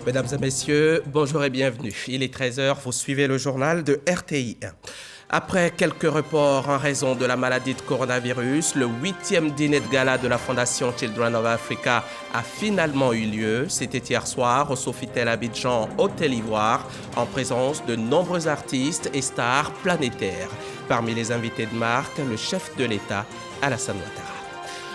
Mesdames et messieurs, bonjour et bienvenue. Il est 13h, vous suivez le journal de RTI 1. Après quelques reports en raison de la maladie de coronavirus, le 8e dîner de gala de la Fondation Children of Africa a finalement eu lieu. C'était hier soir au Sofitel Abidjan, Hôtel Ivoire, en présence de nombreux artistes et stars planétaires. Parmi les invités de marque, le chef de l'État, Alassane Ouattara.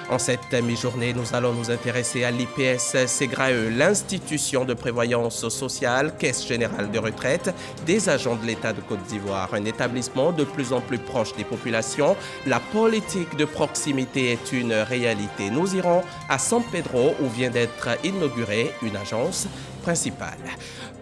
En cette mi-journée, nous allons nous intéresser à l'IPS Ségrae, l'institution de prévoyance sociale, caisse générale de retraite des agents de l'État de Côte d'Ivoire. Un établissement de plus en plus proche des populations. La politique de proximité est une réalité. Nous irons à San Pedro où vient d'être inaugurée une agence principale.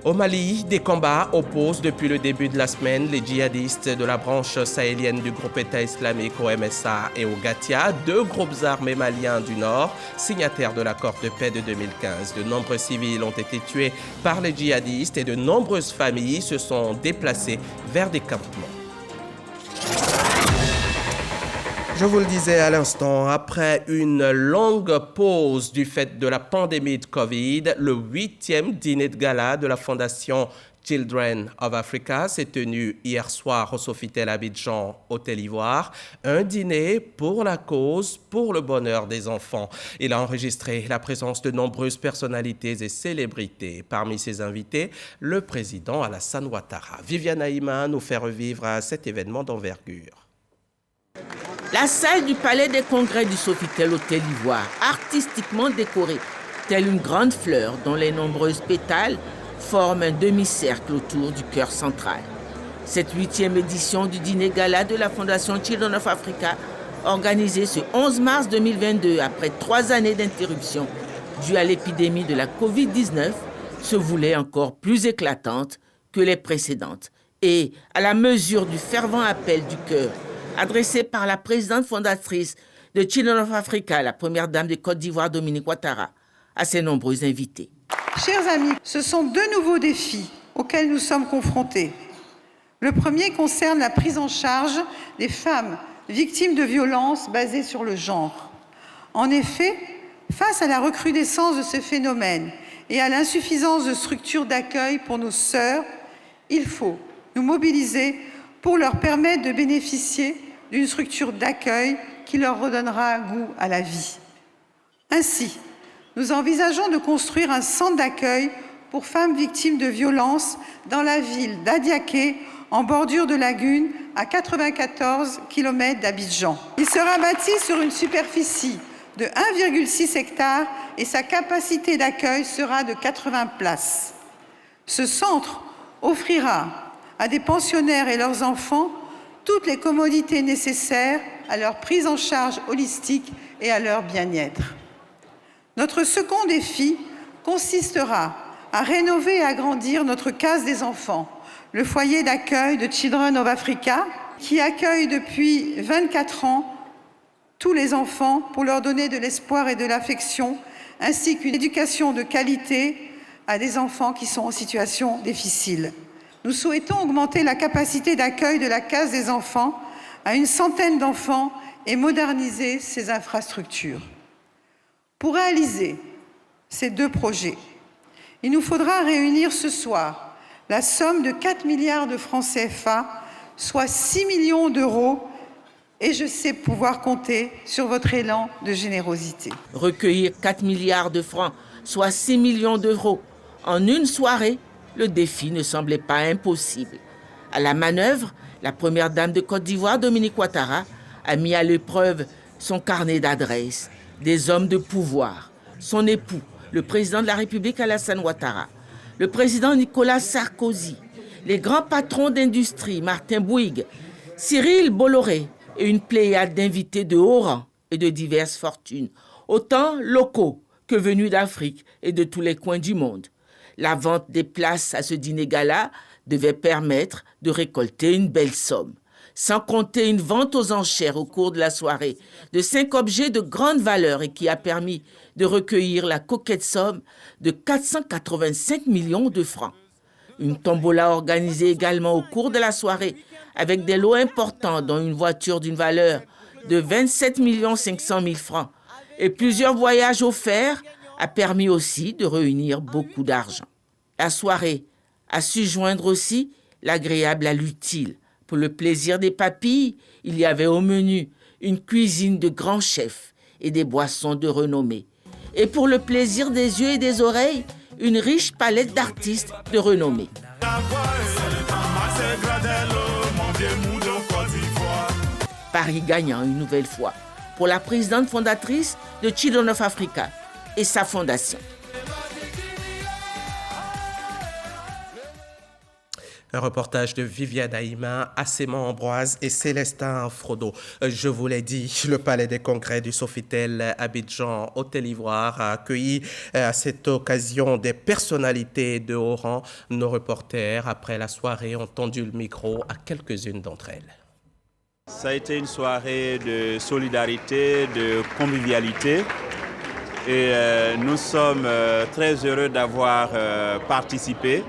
Au Mali, des combats opposent depuis le début de la semaine les djihadistes de la branche sahélienne du groupe État islamique au MSA et au Gatia, deux groupes armés maliens du Nord, signataires de l'accord de paix de 2015. De nombreux civils ont été tués par les djihadistes et de nombreuses familles se sont déplacées vers des campements. Je vous le disais à l'instant, après une longue pause du fait de la pandémie de Covid, le 8e dîner de gala de la Fondation Children of Africa s'est tenu hier soir au Sofitel Abidjan, Hôtel Ivoire. Un dîner pour la cause, pour le bonheur des enfants. Il a enregistré la présence de nombreuses personnalités et célébrités. Parmi ses invités, le président Alassane Ouattara. Viviane Aïma nous fait revivre cet événement d'envergure. La salle du palais des congrès du Sofitel Hôtel Ivoire, artistiquement décorée, telle une grande fleur dont les nombreuses pétales forment un demi-cercle autour du cœur central. Cette 8e édition du dîner gala de la Fondation Children of Africa, organisée ce 11 mars 2022 après 3 années d'interruption due à l'épidémie de la Covid-19, se voulait encore plus éclatante que les précédentes et à la mesure du fervent appel du cœur adressé par la présidente fondatrice de Children of Africa, la première dame de Côte d'Ivoire, Dominique Ouattara, à ses nombreux invités. Chers amis, ce sont 2 nouveaux défis auxquels nous sommes confrontés. Le premier concerne la prise en charge des femmes victimes de violences basées sur le genre. En effet, face à la recrudescence de ce phénomène et à l'insuffisance de structures d'accueil pour nos sœurs, il faut nous mobiliser pour leur permettre de bénéficier d'une structure d'accueil qui leur redonnera goût à la vie. Ainsi, nous envisageons de construire un centre d'accueil pour femmes victimes de violences dans la ville d'Adiaké, en bordure de lagune, à 94 km d'Abidjan. Il sera bâti sur une superficie de 1,6 hectare et sa capacité d'accueil sera de 80 places. Ce centre offrira à des pensionnaires et leurs enfants toutes les commodités nécessaires à leur prise en charge holistique et à leur bien-être. Notre second défi consistera à rénover et agrandir notre case des enfants, le foyer d'accueil de Children of Africa, qui accueille depuis 24 ans tous les enfants pour leur donner de l'espoir et de l'affection, ainsi qu'une éducation de qualité à des enfants qui sont en situation difficile. Nous souhaitons augmenter la capacité d'accueil de la case des enfants à une centaine d'enfants et moderniser ses infrastructures. Pour réaliser ces 2 projets, il nous faudra réunir ce soir la somme de 4 milliards de francs CFA, soit 6 millions d'euros, et je sais pouvoir compter sur votre élan de générosité. Recueillir 4 milliards de francs, soit 6 millions d'euros, en une soirée, le défi ne semblait pas impossible. À la manœuvre, la première dame de Côte d'Ivoire, Dominique Ouattara, a mis à l'épreuve son carnet d'adresses, des hommes de pouvoir, son époux, le président de la République Alassane Ouattara, le président Nicolas Sarkozy, les grands patrons d'industrie, Martin Bouygues, Cyril Bolloré et une pléiade d'invités de haut rang et de diverses fortunes, autant locaux que venus d'Afrique et de tous les coins du monde. La vente des places à ce dîner gala devait permettre de récolter une belle somme, sans compter une vente aux enchères au cours de la soirée de 5 objets de grande valeur et qui a permis de recueillir la coquette somme de 485 millions de francs. Une tombola organisée également au cours de la soirée avec des lots importants dont une voiture d'une valeur de 27 500 000 francs et plusieurs voyages offerts a permis aussi de réunir beaucoup d'argent. La soirée a su joindre aussi l'agréable à l'utile. Pour le plaisir des papilles, il y avait au menu une cuisine de grands chefs et des boissons de renommée. Et pour le plaisir des yeux et des oreilles, une riche palette d'artistes de renommée. Paris gagnant une nouvelle fois pour la présidente fondatrice de Children of Africa et sa fondation. Un reportage de Viviane Haïma, Asséman Ambroise et Célestin Frodo. Je vous l'ai dit, le Palais des Congrès du Sofitel Abidjan, Hôtel Ivoire, a accueilli à cette occasion des personnalités de haut rang. Nos reporters, après la soirée, ont tendu le micro à quelques-unes d'entre elles. Ça a été une soirée de solidarité, de convivialité. Et nous sommes très heureux d'avoir participé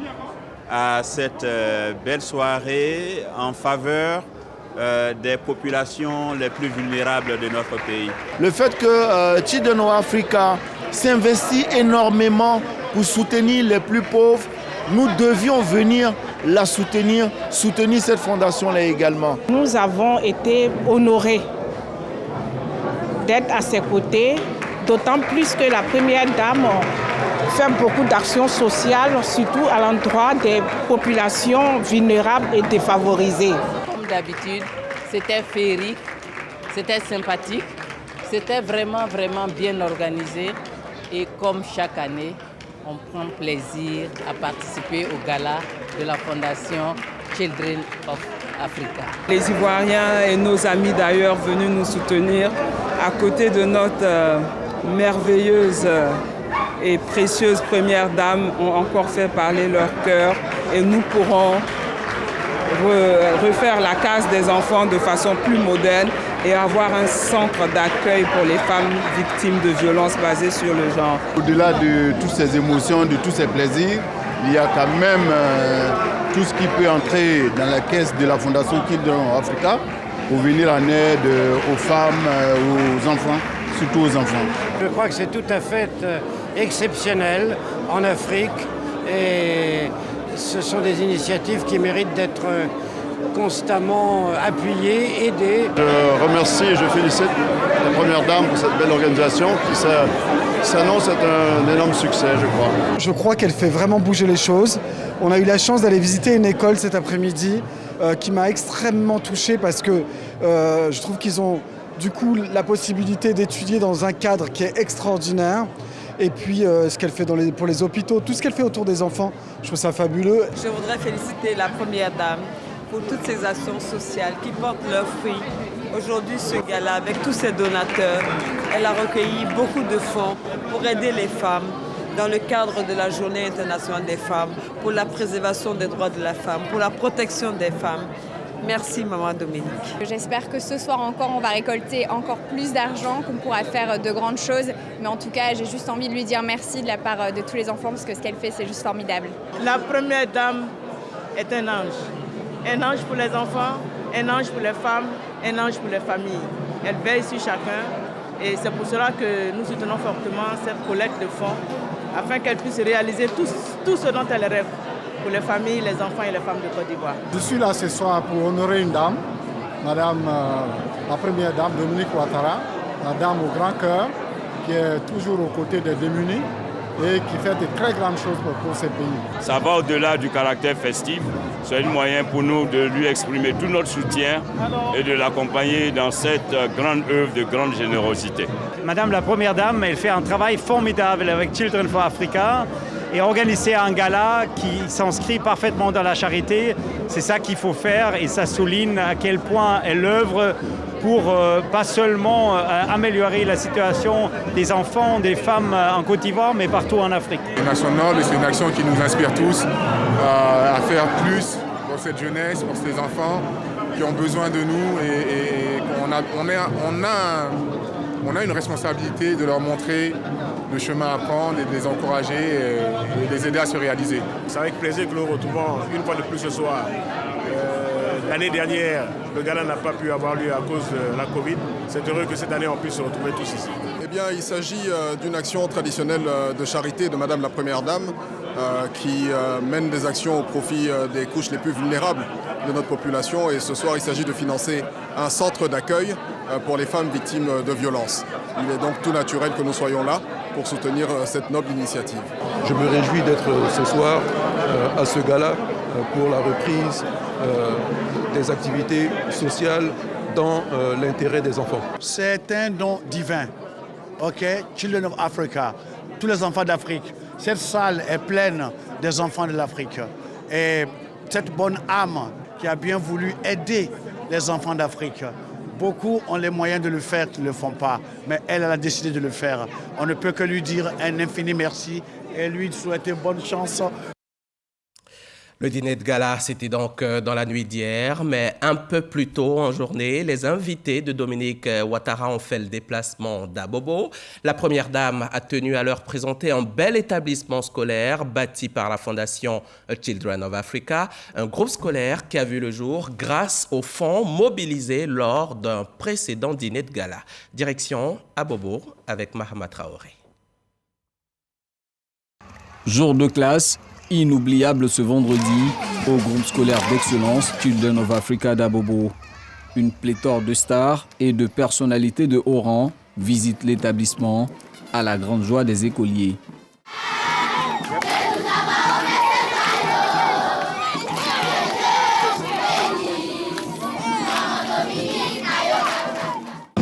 à cette belle soirée en faveur des populations les plus vulnérables de notre pays. Le fait que Children of Africa s'investit énormément pour soutenir les plus pauvres, nous devions venir la soutenir cette fondation-là également. Nous avons été honorés d'être à ses côtés, d'autant plus que la première dame fait beaucoup d'actions sociales, surtout à l'endroit des populations vulnérables et défavorisées. Comme d'habitude, c'était féerique, c'était sympathique, c'était vraiment bien organisé. Et comme chaque année, on prend plaisir à participer au gala de la Fondation Children of Africa. Les Ivoiriens et nos amis d'ailleurs venus nous soutenir à côté de notre merveilleuse et précieuses premières dames ont encore fait parler leur cœur et nous pourrons refaire la case des enfants de façon plus moderne et avoir un centre d'accueil pour les femmes victimes de violences basées sur le genre. Au-delà de toutes ces émotions, de tous ces plaisirs, il y a quand même tout ce qui peut entrer dans la caisse de la Fondation Children of Africa pour venir en aide aux femmes, aux enfants, surtout aux enfants. Je crois que c'est tout à fait exceptionnel en Afrique et ce sont des initiatives qui méritent d'être constamment appuyées, aidées. Je remercie et je félicite la Première Dame pour cette belle organisation qui s'annonce être un énorme succès, je crois. Je crois qu'elle fait vraiment bouger les choses. On a eu la chance d'aller visiter une école cet après-midi qui m'a extrêmement touché parce que je trouve qu'ils ont du coup la possibilité d'étudier dans un cadre qui est extraordinaire. Et puis ce qu'elle fait pour les hôpitaux, tout ce qu'elle fait autour des enfants, je trouve ça fabuleux. Je voudrais féliciter la Première Dame pour toutes ces actions sociales qui portent leurs fruits. Aujourd'hui, ce gala, avec tous ses donateurs, elle a recueilli beaucoup de fonds pour aider les femmes dans le cadre de la Journée internationale des femmes, pour la préservation des droits de la femme, pour la protection des femmes. Merci Maman Dominique. J'espère que ce soir encore, on va récolter encore plus d'argent, qu'on pourra faire de grandes choses. Mais en tout cas, j'ai juste envie de lui dire merci de la part de tous les enfants parce que ce qu'elle fait, c'est juste formidable. La Première Dame est un ange. Un ange pour les enfants, un ange pour les femmes, un ange pour les familles. Elle veille sur chacun et c'est pour cela que nous soutenons fortement cette collecte de fonds afin qu'elle puisse réaliser tout ce dont elle rêve pour les familles, les enfants et les femmes de Côte d'Ivoire. Je suis là ce soir pour honorer une dame, Madame la Première Dame Dominique Ouattara, la dame au grand cœur, qui est toujours aux côtés des démunis et qui fait de très grandes choses pour ces pays. Ça va au-delà du caractère festif. C'est un moyen pour nous de lui exprimer tout notre soutien et de l'accompagner dans cette grande œuvre de grande générosité. Madame la Première Dame, elle fait un travail formidable avec Children for Africa et organiser un gala qui s'inscrit parfaitement dans la charité. C'est ça qu'il faut faire et ça souligne à quel point elle œuvre pour pas seulement améliorer la situation des enfants, des femmes en Côte d'Ivoire, mais partout en Afrique. Nation Noble, c'est une action qui nous inspire tous à faire plus pour cette jeunesse, pour ces enfants qui ont besoin de nous et on a une responsabilité de leur montrer le chemin à prendre et de les encourager et de les aider à se réaliser. C'est avec plaisir que nous nous retrouvons une fois de plus ce soir. L'année dernière, le gala n'a pas pu avoir lieu à cause de la Covid. C'est heureux que cette année on puisse se retrouver tous ici. bien, il s'agit d'une action traditionnelle de charité de Madame la Première Dame qui mène des actions au profit des couches les plus vulnérables de notre population. Et ce soir, il s'agit de financer un centre d'accueil pour les femmes victimes de violences. Il est donc tout naturel que nous soyons là pour soutenir cette noble initiative. Je me réjouis d'être ce soir à ce gala pour la reprise des activités sociales dans l'intérêt des enfants. C'est un don divin. OK, Children of Africa, tous les enfants d'Afrique. Cette salle est pleine des enfants de l'Afrique. Et cette bonne âme qui a bien voulu aider les enfants d'Afrique. Beaucoup ont les moyens de le faire, qui ne le font pas. Mais elle a décidé de le faire. On ne peut que lui dire un infini merci et lui souhaiter bonne chance. Le dîner de gala, c'était donc dans la nuit d'hier, mais un peu plus tôt en journée, les invités de Dominique Ouattara ont fait le déplacement d'Abobo. La Première Dame a tenu à leur présenter un bel établissement scolaire bâti par la fondation Children of Africa, un groupe scolaire qui a vu le jour grâce aux fonds mobilisés lors d'un précédent dîner de gala. Direction Abobo avec Mahama Traoré. Jour de classe inoubliable ce vendredi au groupe scolaire d'excellence Children of Africa d'Abobo. Une pléthore de stars et de personnalités de haut rang visitent l'établissement à la grande joie des écoliers.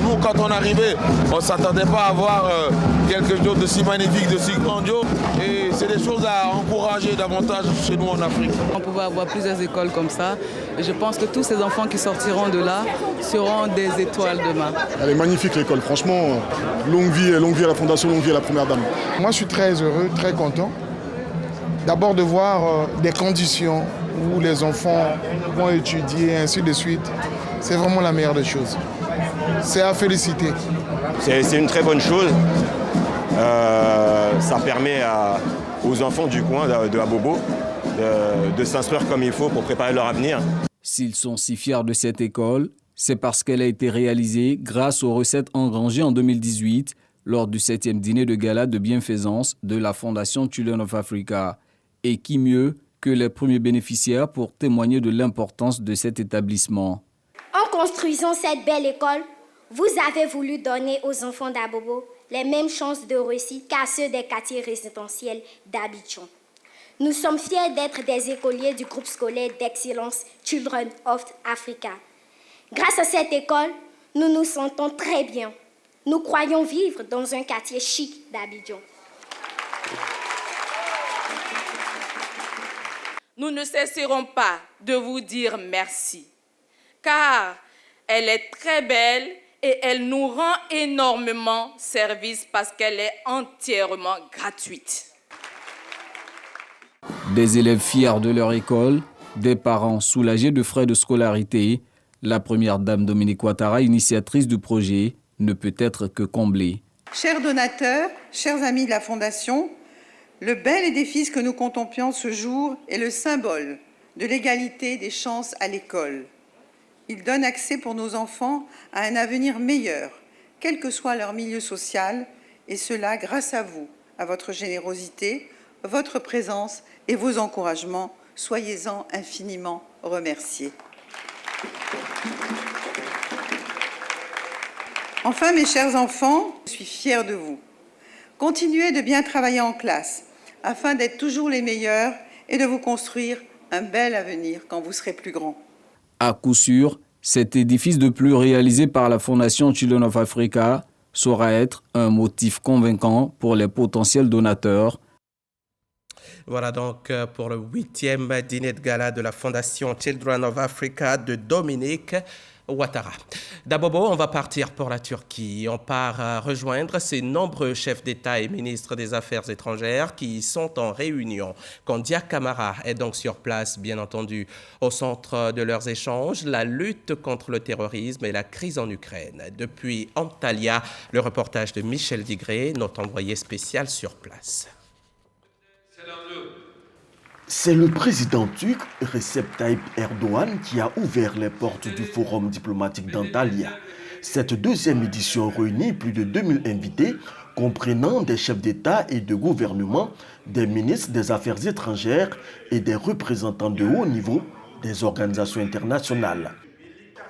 Nous, quand on arrivait, on ne s'attendait pas à voir quelque chose de si magnifique, de si grandiose. Et c'est des choses à encourager davantage chez nous en Afrique. On pouvait avoir plusieurs écoles comme ça. Et je pense que tous ces enfants qui sortiront de là seront des étoiles demain. Elle est magnifique l'école, franchement. Longue vie à la Fondation, longue vie à la Première Dame. Moi, je suis très heureux, très content. D'abord de voir des conditions où les enfants vont étudier, ainsi de suite. C'est vraiment la meilleure des choses. C'est à féliciter. C'est une très bonne chose. Ça permet aux enfants du coin de Abobo de s'instruire comme il faut pour préparer leur avenir. S'ils sont si fiers de cette école, c'est parce qu'elle a été réalisée grâce aux recettes engrangées en 2018 lors du 7e dîner de gala de bienfaisance de la Fondation Children of Africa. Et qui mieux que les premiers bénéficiaires pour témoigner de l'importance de cet établissement. En construisant cette belle école, vous avez voulu donner aux enfants d'Abobo les mêmes chances de réussite qu'à ceux des quartiers résidentiels d'Abidjan. Nous sommes fiers d'être des écoliers du groupe scolaire d'excellence Children of Africa. Grâce à cette école, nous nous sentons très bien. Nous croyons vivre dans un quartier chic d'Abidjan. Nous ne cesserons pas de vous dire merci, car elle est très belle et elle nous rend énormément service parce qu'elle est entièrement gratuite. Des élèves fiers de leur école, des parents soulagés de frais de scolarité, la Première Dame Dominique Ouattara, initiatrice du projet, ne peut être que comblée. Chers donateurs, chers amis de la Fondation, le bel édifice que nous contemplions ce jour est le symbole de l'égalité des chances à l'école. Il donne accès pour nos enfants à un avenir meilleur, quel que soit leur milieu social, et cela grâce à vous, à votre générosité, votre présence et vos encouragements. Soyez-en infiniment remerciés. Enfin, mes chers enfants, je suis fière de vous. Continuez de bien travailler en classe afin d'être toujours les meilleurs et de vous construire un bel avenir quand vous serez plus grands. À coup sûr, cet édifice de plus réalisé par la Fondation Children of Africa saura être un motif convaincant pour les potentiels donateurs. Voilà donc pour le 8e dîner de gala de la Fondation Children of Africa de Dominique Ouattara. D'Abobo, on va partir pour la Turquie. On part rejoindre ces nombreux chefs d'État et ministres des Affaires étrangères qui y sont en réunion. Kandia Camara est donc sur place, bien entendu. Au centre de leurs échanges, la lutte contre le terrorisme et la crise en Ukraine. Depuis Antalya, le reportage de Michel Digré, notre envoyé spécial sur place. C'est le président turc Recep Tayyip Erdogan qui a ouvert les portes du forum diplomatique d'Antalya. Cette deuxième édition réunit plus de 2000 invités, comprenant des chefs d'État et de gouvernement, des ministres des Affaires étrangères et des représentants de haut niveau des organisations internationales.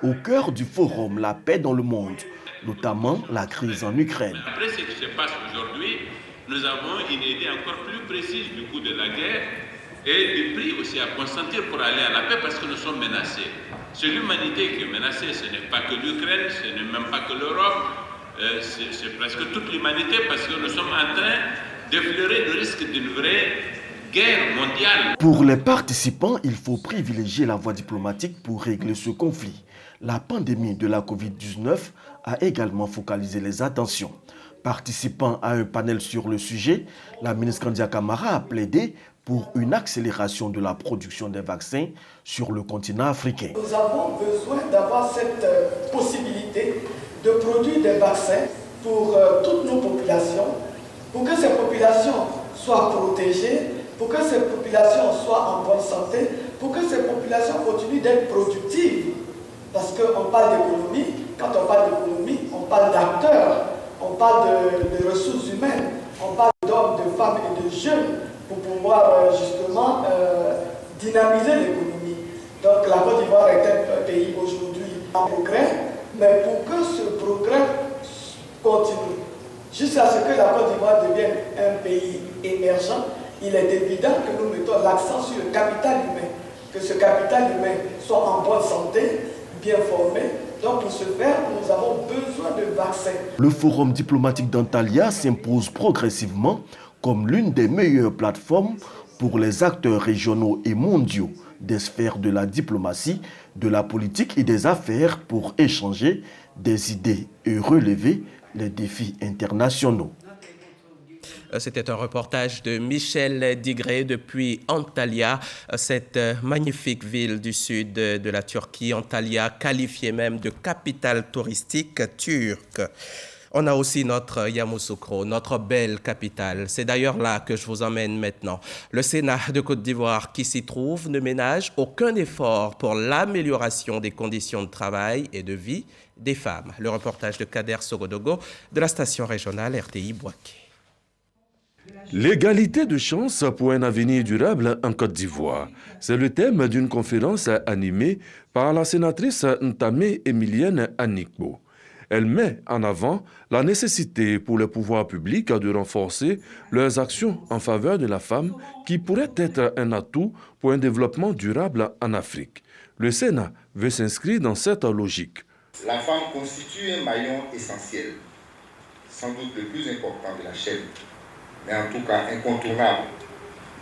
Au cœur du forum La paix dans le monde, notamment la crise en Ukraine. Après ce qui se passe aujourd'hui, nous avons une idée encore plus précise du coût de la guerre et du prix aussi à consentir pour aller à la paix parce que nous sommes menacés. C'est l'humanité qui est menacée, ce n'est pas que l'Ukraine, ce n'est même pas que l'Europe, c'est presque toute l'humanité parce que nous sommes en train d'effleurer le risque d'une vraie guerre mondiale. Pour les participants, il faut privilégier la voie diplomatique pour régler ce conflit. La pandémie de la Covid-19 a également focalisé les attentions. Participant à un panel sur le sujet, la ministre Kandia Camara a plaidé pour une accélération de la production des vaccins sur le continent africain. Nous avons besoin d'avoir cette possibilité de produire des vaccins pour toutes nos populations, pour que ces populations soient protégées, pour que ces populations soient en bonne santé, pour que ces populations continuent d'être productives. Parce qu'on parle d'économie, quand on parle d'économie, on parle d'acteurs, on parle de ressources humaines, on parle d'hommes, de femmes et de jeunes pour pouvoir justement dynamiser l'économie. Donc la Côte d'Ivoire est un pays aujourd'hui en progrès, mais pour que ce progrès continue, jusqu'à ce que la Côte d'Ivoire devienne un pays émergent, il est évident que nous mettons l'accent sur le capital humain, que ce capital humain soit en bonne santé, bien formé. Donc pour ce faire, nous avons besoin de vaccins. Le forum diplomatique d'Antalya s'impose progressivement comme l'une des meilleures plateformes pour les acteurs régionaux et mondiaux des sphères de la diplomatie, de la politique et des affaires pour échanger des idées et relever les défis internationaux. C'était un reportage de Michel Digré depuis Antalya, cette magnifique ville du sud de la Turquie. Antalya, qualifiée même de capitale touristique turque. On a aussi notre Yamoussoukro, notre belle capitale. C'est d'ailleurs là que je vous emmène maintenant. Le Sénat de Côte d'Ivoire qui s'y trouve ne ménage aucun effort pour l'amélioration des conditions de travail et de vie des femmes. Le reportage de Kader Sogodogo de la station régionale RTI Bouaké. L'égalité de chance pour un avenir durable en Côte d'Ivoire. C'est le thème d'une conférence animée par la sénatrice Ntamé Emilienne Anikbo. Elle met en avant la nécessité pour les pouvoirs publics de renforcer leurs actions en faveur de la femme qui pourrait être un atout pour un développement durable en Afrique. Le Sénat veut s'inscrire dans cette logique. La femme constitue un maillon essentiel, sans doute le plus important de la chaîne, mais en tout cas incontournable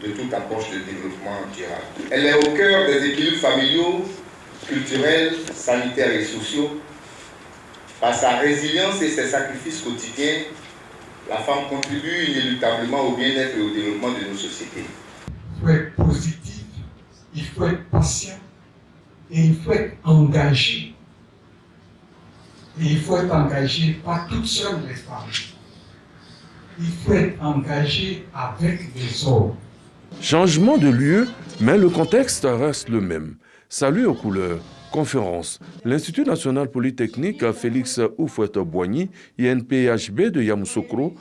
de toute approche de développement durable. Elle est au cœur des équilibres familiaux, culturels, sanitaires et sociaux. Par sa résilience et ses sacrifices quotidiens, la femme contribue inéluctablement au bien-être et au développement de nos sociétés. Il faut être positif, il faut être patient et il faut être engagé. Et il faut être engagé pas toutes seules les femmes. Il faut être engagé avec les hommes. Changement de lieu, mais le contexte reste le même. Salut aux couleurs. Conférence. L'Institut national polytechnique Félix Houphouët-Boigny, INPHB de Yamoussoukro,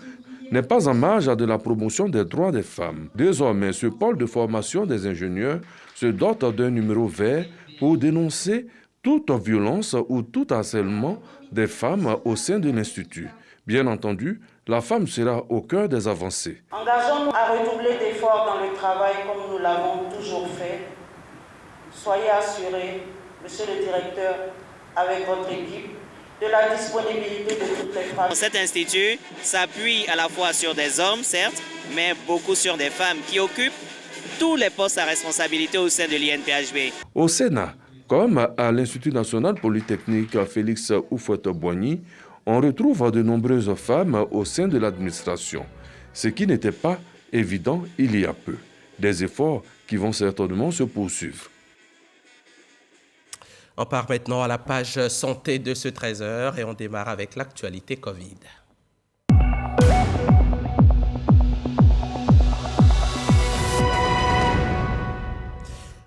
n'est pas en marge de la promotion des droits des femmes. Désormais, ce pôle de formation des ingénieurs se dote d'un numéro vert pour dénoncer toute violence ou tout harcèlement des femmes au sein de l'Institut. Bien entendu, la femme sera au cœur des avancées. Engageons-nous à redoubler d'efforts dans le travail comme nous l'avons toujours fait. Soyez assurés, Monsieur le directeur, avec votre équipe, de la disponibilité de toutes les femmes. Cet institut s'appuie à la fois sur des hommes, certes, mais beaucoup sur des femmes qui occupent tous les postes à responsabilité au sein de l'INPHB. Au Sénat, comme à l'Institut national polytechnique Félix Houphouët-Boigny, on retrouve de nombreuses femmes au sein de l'administration, ce qui n'était pas évident il y a peu. Des efforts qui vont certainement se poursuivre. On part maintenant à la page santé de ce 13h et on démarre avec l'actualité Covid.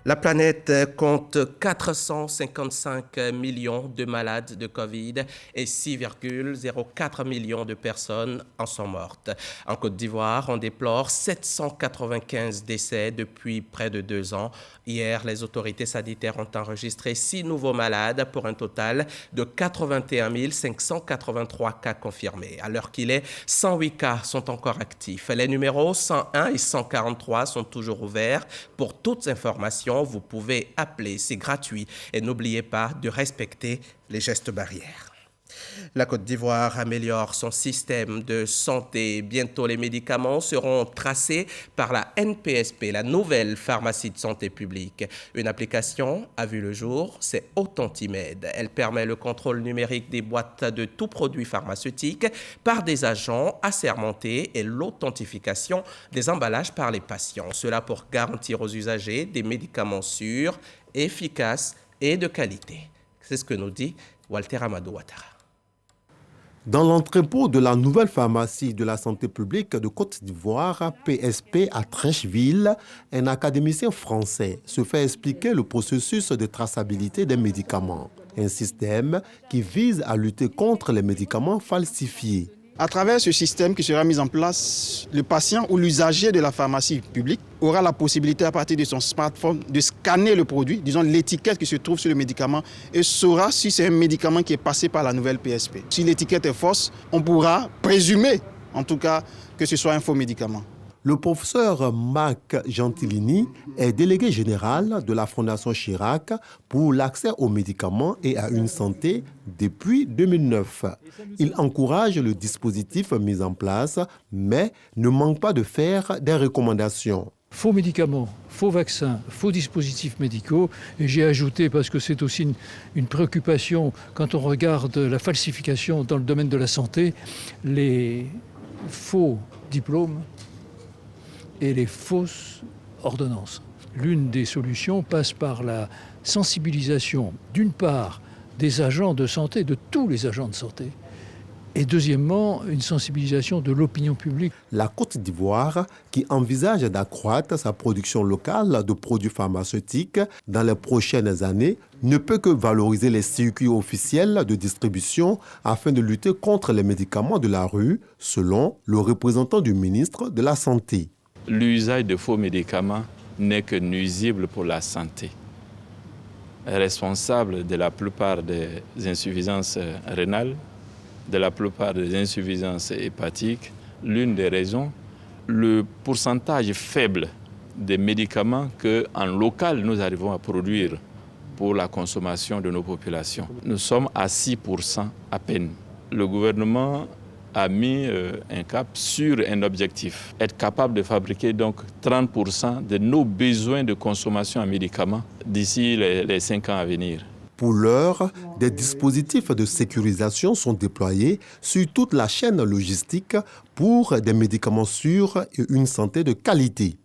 La planète compte 455 millions de malades de Covid et 6,04 millions de personnes en sont mortes. En Côte d'Ivoire, on déplore 795 décès depuis près de 2 ans. Hier, les autorités sanitaires ont enregistré 6 nouveaux malades pour un total de 81 583 cas confirmés. À l'heure qu'il est, 108 cas sont encore actifs. Les numéros 101 et 143 sont toujours ouverts. Pour toutes informations, vous pouvez appeler, c'est gratuit. Et n'oubliez pas de respecter les gestes barrières. La Côte d'Ivoire améliore son système de santé. Bientôt, les médicaments seront tracés par la NPSP, la nouvelle pharmacie de santé publique. Une application a vu le jour, c'est Authentimed. Elle permet le contrôle numérique des boîtes de tout produit pharmaceutique par des agents assermentés et l'authentification des emballages par les patients. Cela pour garantir aux usagers des médicaments sûrs, efficaces et de qualité. C'est ce que nous dit Walter Amadou Ouattara. Dans l'entrepôt de la nouvelle pharmacie de la santé publique de Côte d'Ivoire, PSP à Trècheville, un académicien français se fait expliquer le processus de traçabilité des médicaments. Un système qui vise à lutter contre les médicaments falsifiés. À travers ce système qui sera mis en place, le patient ou l'usager de la pharmacie publique aura la possibilité à partir de son smartphone de scanner le produit, disons l'étiquette qui se trouve sur le médicament, et saura si c'est un médicament qui est passé par la nouvelle PSP. Si l'étiquette est fausse, on pourra présumer en tout cas que ce soit un faux médicament. Le professeur Marc Gentilini est délégué général de la Fondation Chirac pour l'accès aux médicaments et à une santé depuis 2009. Il encourage le dispositif mis en place, mais ne manque pas de faire des recommandations. Faux médicaments, faux vaccins, faux dispositifs médicaux. Et j'ai ajouté, parce que c'est aussi une préoccupation quand on regarde la falsification dans le domaine de la santé, les faux diplômes et les fausses ordonnances. L'une des solutions passe par la sensibilisation, d'une part, des agents de santé, de tous les agents de santé, et deuxièmement, une sensibilisation de l'opinion publique. La Côte d'Ivoire, qui envisage d'accroître sa production locale de produits pharmaceutiques dans les prochaines années, ne peut que valoriser les circuits officiels de distribution afin de lutter contre les médicaments de la rue, selon le représentant du ministre de la Santé. L'usage de faux médicaments n'est que nuisible pour la santé. Responsable de la plupart des insuffisances rénales, de la plupart des insuffisances hépatiques, l'une des raisons, le pourcentage faible des médicaments qu'en local nous arrivons à produire pour la consommation de nos populations. Nous sommes à 6% à peine. Le gouvernement a mis un cap sur un objectif, être capable de fabriquer donc 30% de nos besoins de consommation en médicaments d'ici les 5 ans à venir. Pour l'heure, des dispositifs de sécurisation sont déployés sur toute la chaîne logistique pour des médicaments sûrs et une santé de qualité.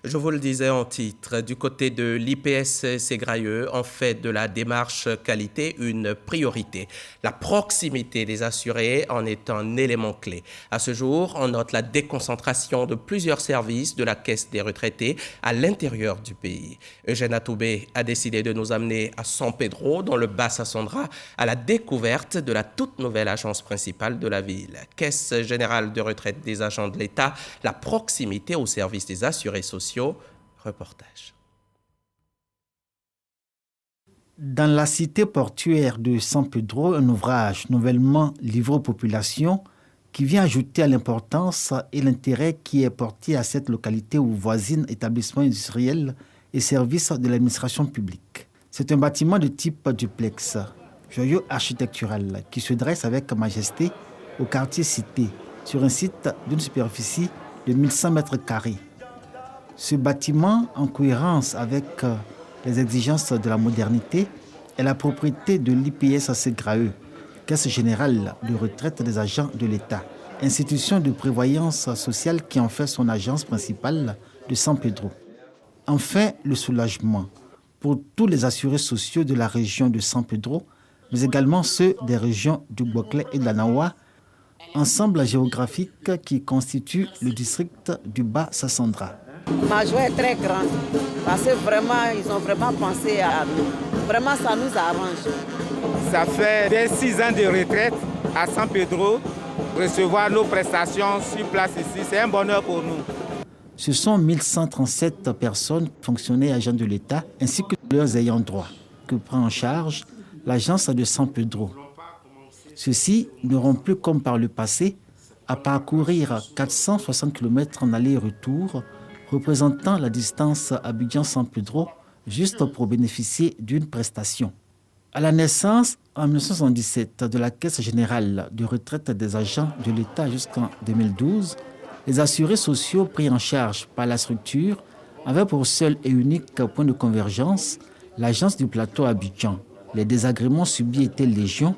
Je vous le disais en titre, du côté de l'IPS Ségrailleux, on fait de la démarche qualité une priorité. La proximité des assurés en est un élément clé. À ce jour, on note la déconcentration de plusieurs services de la Caisse des retraités à l'intérieur du pays. Eugène Atoubé a décidé de nous amener à San Pedro, dans le Bas-Sassandra, à la découverte de la toute nouvelle agence principale de la ville. Caisse générale de retraite des agents de l'État, la proximité au service des assurés sociaux. Reportage. Dans la cité portuaire de San Pedro, un ouvrage nouvellement livré aux populations qui vient ajouter à l'importance et l'intérêt qui est porté à cette localité où voisinent établissements industriels et services de l'administration publique. C'est un bâtiment de type duplex, joyau architectural, qui se dresse avec majesté au quartier Cité, sur un site d'une superficie de 1100 mètres carrés. Ce bâtiment, en cohérence avec les exigences de la modernité, est la propriété de l'IPS Ségrailleux, Caisse générale de retraite des agents de l'État, institution de prévoyance sociale qui en fait son agence principale de San Pedro. Enfin, le soulagement pour tous les assurés sociaux de la région de San Pedro, mais également ceux des régions du Boclé et de l'Anawa, ensemble géographique qui constitue le district du Bas-Sassandra. Ma joie est très grande parce que vraiment, ils ont vraiment pensé à nous. Vraiment, ça nous arrange. Ça fait dès 6 ans de retraite à San Pedro, recevoir nos prestations sur place ici, c'est un bonheur pour nous. Ce sont 1137 personnes, fonctionnaires et agents de l'État, ainsi que leurs ayants droit, que prend en charge l'agence de San Pedro. Ceux-ci n'auront plus, comme par le passé, à parcourir 460 km en aller-retour, représentant la distance Abidjan-San Pedro, juste pour bénéficier d'une prestation. À la naissance, en 1977, de la Caisse générale de retraite des agents de l'État jusqu'en 2012, les assurés sociaux pris en charge par la structure avaient pour seul et unique point de convergence l'agence du plateau Abidjan. Les désagréments subis étaient légion,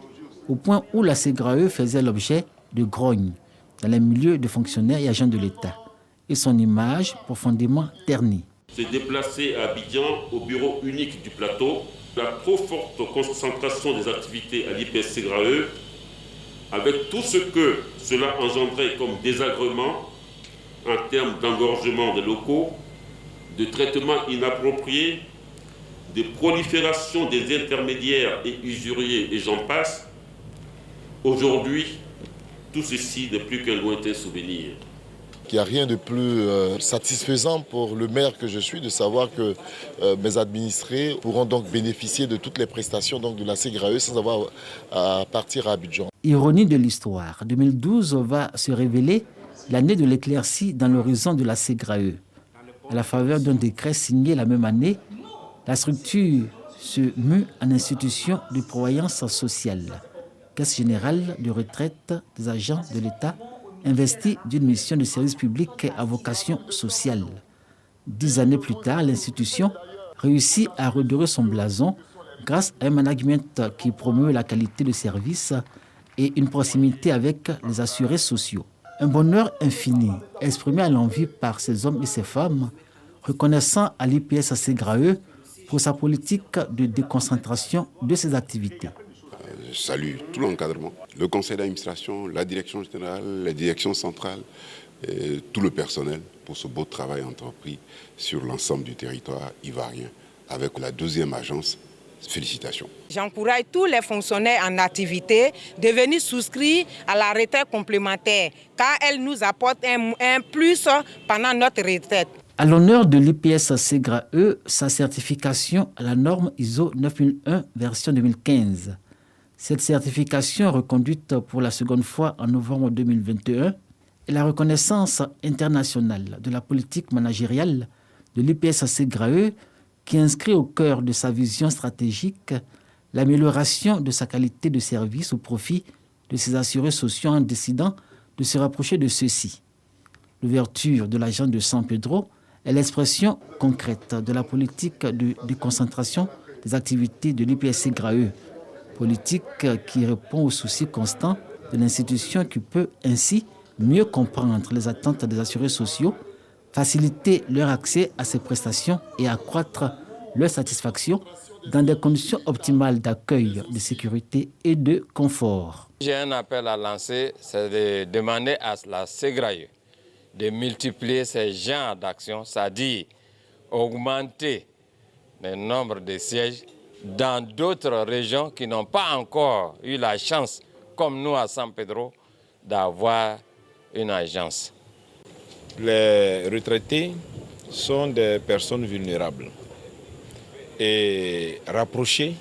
au point où la SEGRAE faisait l'objet de grognes dans les milieux de fonctionnaires et agents de l'État, et son image profondément ternie. Se déplacer à Abidjan, au bureau unique du plateau, la trop forte concentration des activités à l'IPS SEGRAE, avec tout ce que cela engendrait comme désagrément en termes d'engorgement des locaux, de traitement inapproprié, de prolifération des intermédiaires et usuriers et j'en passe, aujourd'hui, tout ceci n'est plus qu'un lointain souvenir. Il n'y a rien de plus satisfaisant pour le maire que je suis de savoir que mes administrés pourront donc bénéficier de toutes les prestations donc, de la SEGRAE sans avoir à partir à Abidjan. Ironie de l'histoire, 2012 va se révéler l'année de l'éclaircie dans l'horizon de la SEGRAE. À la faveur d'un décret signé la même année, la structure se mue en institution de prévoyance sociale. Caisse générale de retraite des agents de l'État investie d'une mission de service public à vocation sociale. 10 années plus tard, l'institution réussit à redorer son blason grâce à un management qui promeut la qualité de service et une proximité avec les assurés sociaux. Un bonheur infini exprimé à l'envi par ces hommes et ces femmes, reconnaissant à l'IPS SEGRAE pour sa politique de déconcentration de ses activités. Je salue tout l'encadrement, le conseil d'administration, la direction générale, la direction centrale, et tout le personnel pour ce beau travail entrepris sur l'ensemble du territoire ivoirien avec la 2e agence. Félicitations. J'encourage tous les fonctionnaires en activité de venir souscrire à la retraite complémentaire car elle nous apporte un plus pendant notre retraite. À l'honneur de l'IPS SEGRAE, sa certification à la norme ISO 9001 version 2015. Cette certification reconduite pour la seconde fois en novembre 2021 est la reconnaissance internationale de la politique managériale de l'IPS SEGRAE qui inscrit au cœur de sa vision stratégique l'amélioration de sa qualité de service au profit de ses assurés sociaux en décidant de se rapprocher de ceux-ci. L'ouverture de l'agence de San Pedro est l'expression concrète de la politique de déconcentration des activités de l'IPS SEGRAE, politique qui répond aux soucis constants de l'institution qui peut ainsi mieux comprendre les attentes des assurés sociaux, faciliter leur accès à ces prestations et accroître leur satisfaction dans des conditions optimales d'accueil, de sécurité et de confort. J'ai un appel à lancer, c'est de demander à la SEGRAE de multiplier ces genres d'actions, c'est-à-dire augmenter le nombre de sièges dans d'autres régions qui n'ont pas encore eu la chance, comme nous à San Pedro, d'avoir une agence. Les retraités sont des personnes vulnérables et rapprocher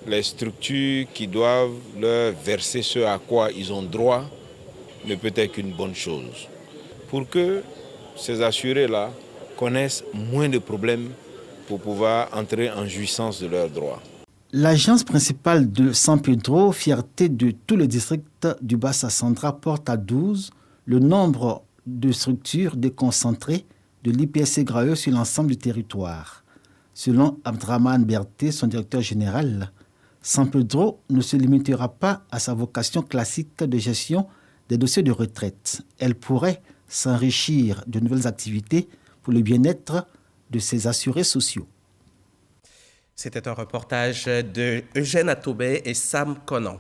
les structures qui doivent leur verser ce à quoi ils ont droit ne peut être qu'une bonne chose. Pour que ces assurés-là connaissent moins de problèmes pour pouvoir entrer en jouissance de leurs droits. L'agence principale de San Pedro, fierté de tout le district du Bassa-Central, porte à 12 le nombre de structures déconcentrées de l'IPS SEGRAE sur l'ensemble du territoire. Selon Abdraman Berté, son directeur général, San Pedro ne se limitera pas à sa vocation classique de gestion des dossiers de retraite. Elle pourrait s'enrichir de nouvelles activités pour le bien-être de ses assurés sociaux. C'était un reportage de Eugène Atobé et Sam Conan.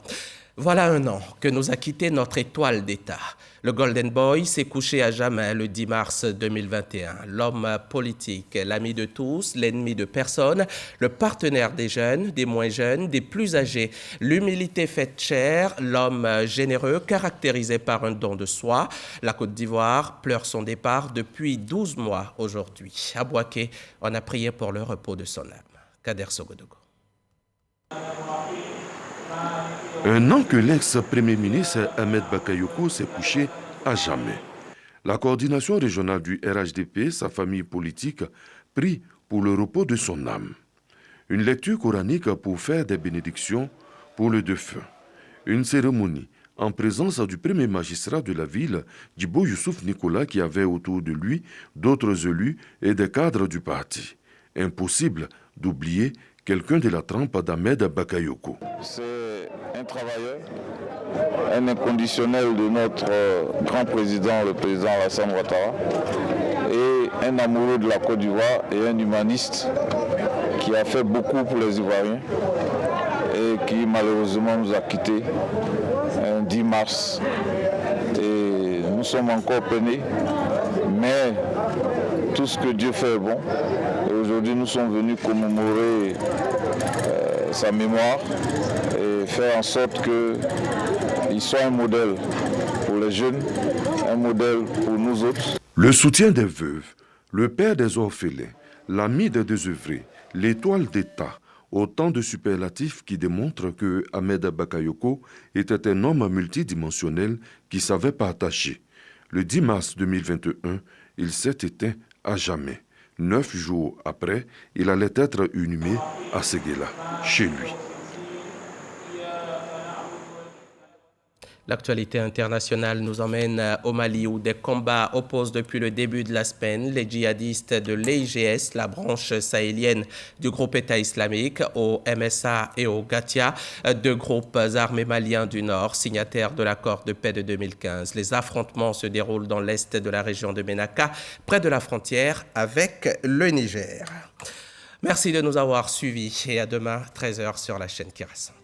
Voilà un an que nous a quitté notre étoile d'État. Le Golden Boy s'est couché à jamais le 10 mars 2021. L'homme politique, l'ami de tous, l'ennemi de personne, le partenaire des jeunes, des moins jeunes, des plus âgés. L'humilité faite chère, l'homme généreux caractérisé par un don de soi. La Côte d'Ivoire pleure son départ depuis 12 mois aujourd'hui. À Bouaké, on a prié pour le repos de son âme. Kader Sogodogo. Un an que l'ex-premier ministre Ahmed Bakayoko s'est couché à jamais. La coordination régionale du RHDP, sa famille politique, prie pour le repos de son âme. Une lecture coranique pour faire des bénédictions pour le défunt. Une cérémonie en présence du premier magistrat de la ville, Djibo Youssouf Nicolas, qui avait autour de lui d'autres élus et des cadres du parti. Impossible d'oublier quelqu'un de la trempe d'Ahmed Bakayoko. C'est un travailleur, un inconditionnel de notre grand président, le président Alassane Ouattara, et un amoureux de la Côte d'Ivoire et un humaniste qui a fait beaucoup pour les Ivoiriens et qui malheureusement nous a quittés un 10 mars. Et nous sommes encore peinés, mais tout ce que Dieu fait est bon. Et aujourd'hui, nous sommes venus commémorer sa mémoire et faire en sorte qu'il soit un modèle pour les jeunes, un modèle pour nous autres. Le soutien des veuves, le père des orphelins, l'ami des désœuvrés, l'étoile d'État, autant de superlatifs qui démontrent que Ahmed Bakayoko était un homme multidimensionnel qui savait partager. Le 10 mars 2021, il s'est éteint à jamais. 9 jours après, il allait être inhumé à Séguéla, chez lui. L'actualité internationale nous emmène au Mali où des combats opposent depuis le début de la semaine les djihadistes de l'EIGS, la branche sahélienne du groupe État islamique, au MSA et au Gatia, deux groupes armés maliens du Nord, signataires de l'accord de paix de 2015. Les affrontements se déroulent dans l'est de la région de Ménaka, près de la frontière avec le Niger. Merci de nous avoir suivis et à demain, 13h sur la chaîne qui rassemble.